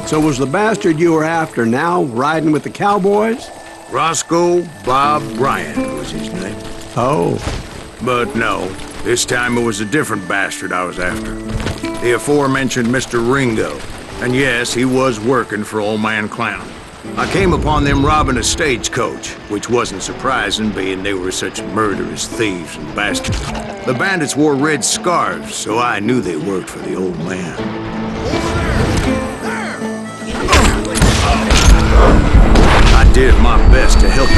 So was the bastard you were after now riding with the cowboys? Roscoe Bob Bryant was his name. Oh. But no, this time it was a different bastard I was after. The aforementioned Mr. Ringo. And yes, he was working for Old Man Clown. I came upon them robbing a stagecoach, which wasn't surprising, being they were such murderous thieves and bastards. The bandits wore red scarves, so I knew they worked for the old man. I did my best to help you.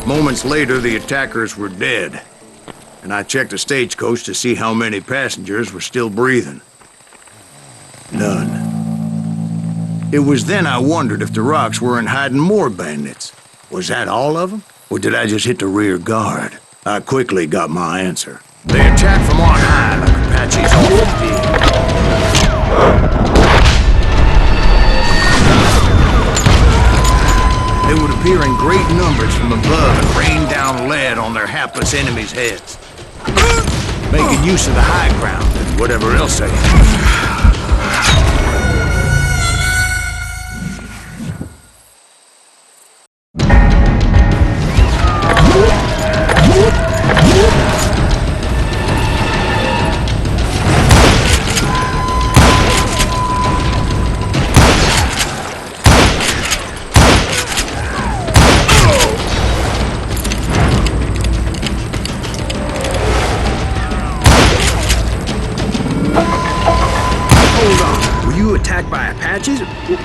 Moments later, the attackers were dead, and I checked the stagecoach to see how many passengers were still breathing. None. It was then I wondered if the rocks weren't hiding more bandits. Was that all of them? Or did I just hit the rear guard? I quickly got my answer. They attacked from on high like Apaches often did. They would appear in great numbers from above and rain down lead on their hapless enemies' heads, making use of the high ground and whatever else they had. Attacked by Apaches?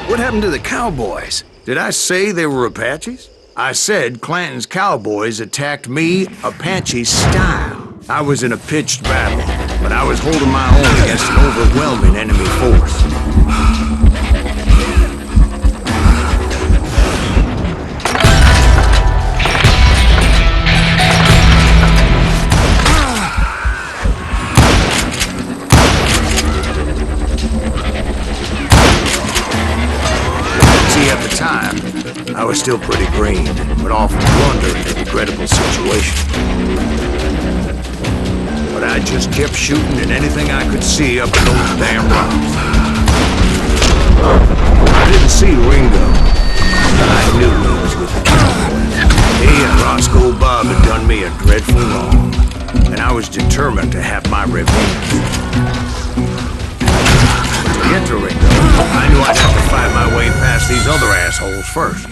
What happened to the cowboys? Did I say they were Apaches? I said Clanton's cowboys attacked me Apache style. I was in a pitched battle, but I was holding my own against an overwhelming enemy force. I was still pretty green, and would often wonder in a regrettable situation. But I just kept shooting at anything I could see up in those damn rocks. I didn't see Ringo, but I knew he was with the cowboys. He and Roscoe Bob had done me a dreadful wrong, and I was determined to have my revenge. To get to Ringo, I knew I'd have to fight my way past these other assholes first.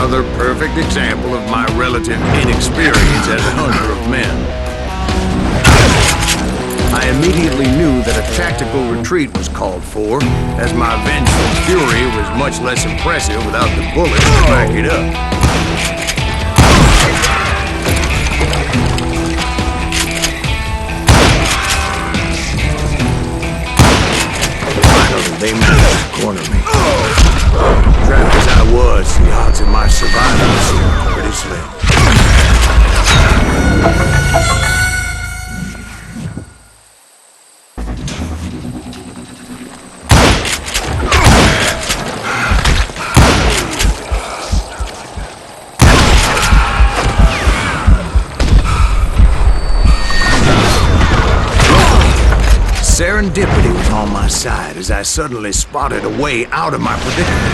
Another perfect example of my relative inexperience as a hunter of men. I immediately knew that a tactical retreat was called for, as my vengeful fury was much less impressive without the bullets to back it up. Finally, they managed to corner me. Trapped as I was, the odds of my survival seemed pretty slim. Serendipity was on my side as I suddenly spotted a way out of my predicament.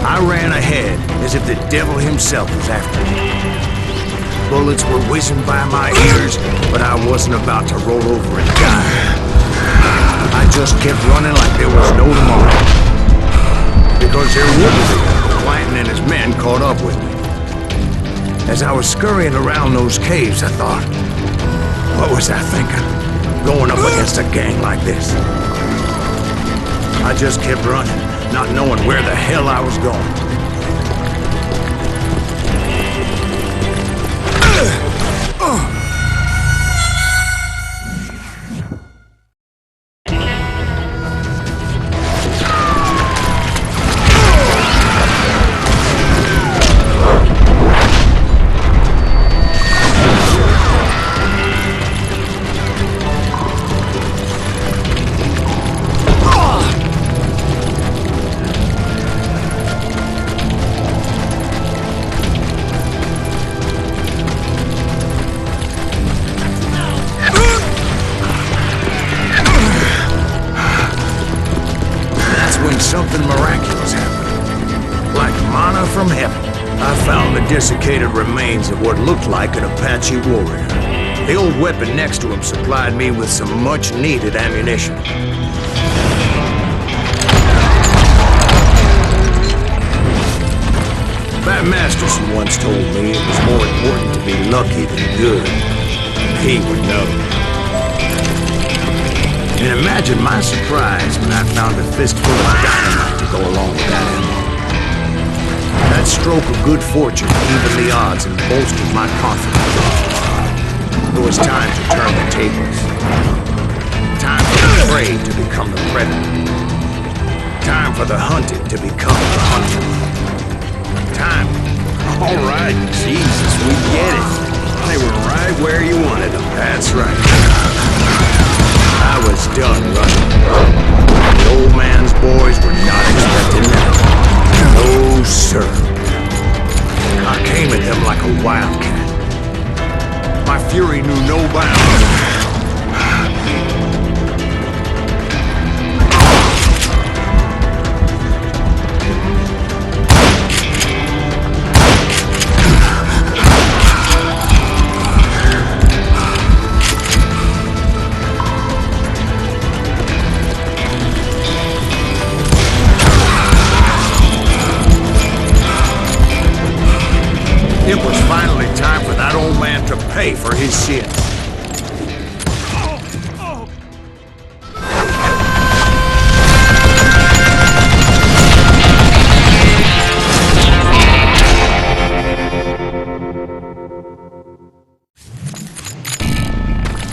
I ran ahead as if the devil himself was after me. Bullets were whizzing by my ears, but I wasn't about to roll over and die. I just kept running like there was no tomorrow. Because there wouldn't be. Clanton and his men caught up with me. As I was scurrying around those caves, I thought, what was I thinking? Going up against a gang like this? I just kept running, not knowing where the hell I was going. Something miraculous happened. Like manna from heaven, I found the desiccated remains of what looked like an Apache warrior. The old weapon next to him supplied me with some much-needed ammunition. Bat Masterson once told me it was more important to be lucky than good. He would know. And imagine my surprise when I found a fistful of dynamite to go along with that ammo. That stroke of good fortune evened the odds and bolstered my confidence. It was time to turn the tables. Time for the prey to become the predator. Time for the hunted to become the hunter. Time. All right, Jesus, we get it. They were right where you wanted them. That's right. I was done running. The old man's boys were not expecting that. No, sir. I came at them like a wildcat. My fury knew no bounds. It was finally time for that old man to pay for his shit.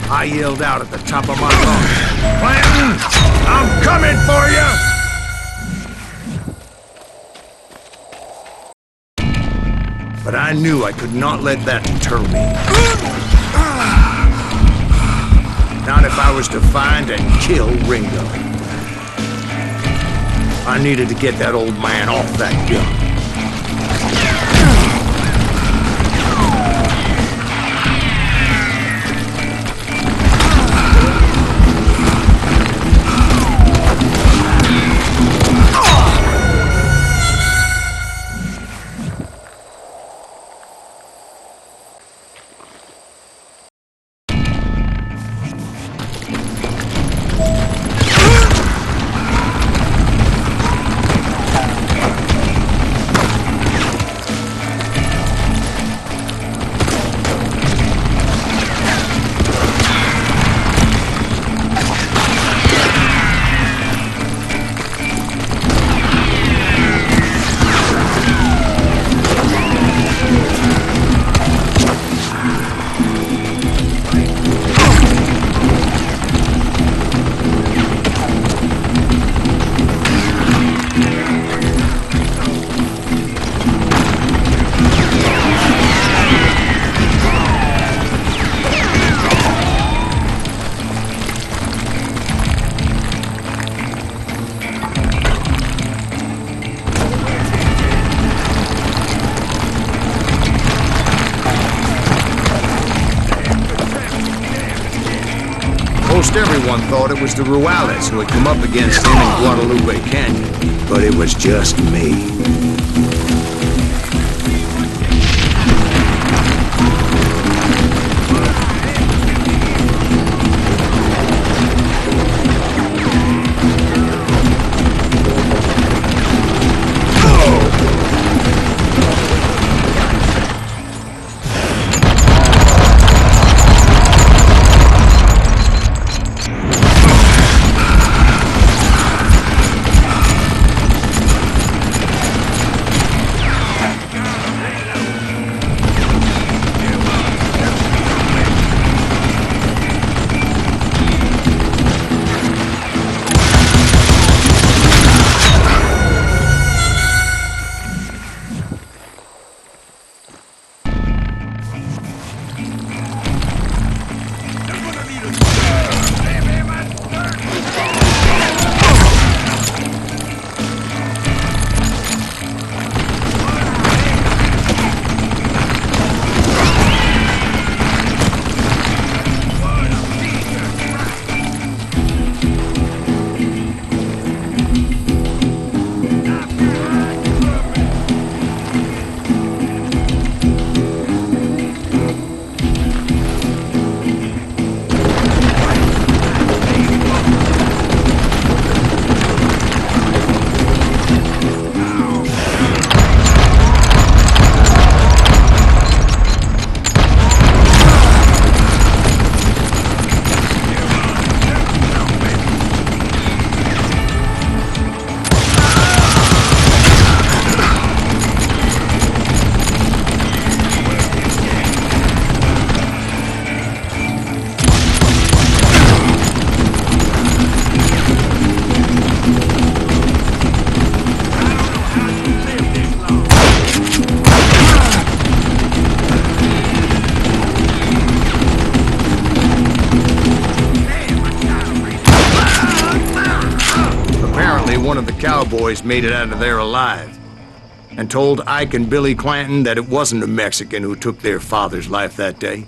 I yelled out at the top of my lungs, "Clanton, I'm coming for you!" But I knew I could not let that deter me. Not if I was to find and kill Ringo. I needed to get that old man off that gun. Most everyone thought it was the Ruales who had come up against him in Guadalupe Canyon, but it was just me. One of the cowboys made it out of there alive and told Ike and Billy Clanton that it wasn't a Mexican who took their father's life that day.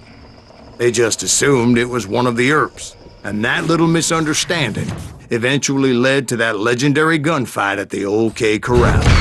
They just assumed it was one of the Earps, and that little misunderstanding eventually led to that legendary gunfight at the OK Corral.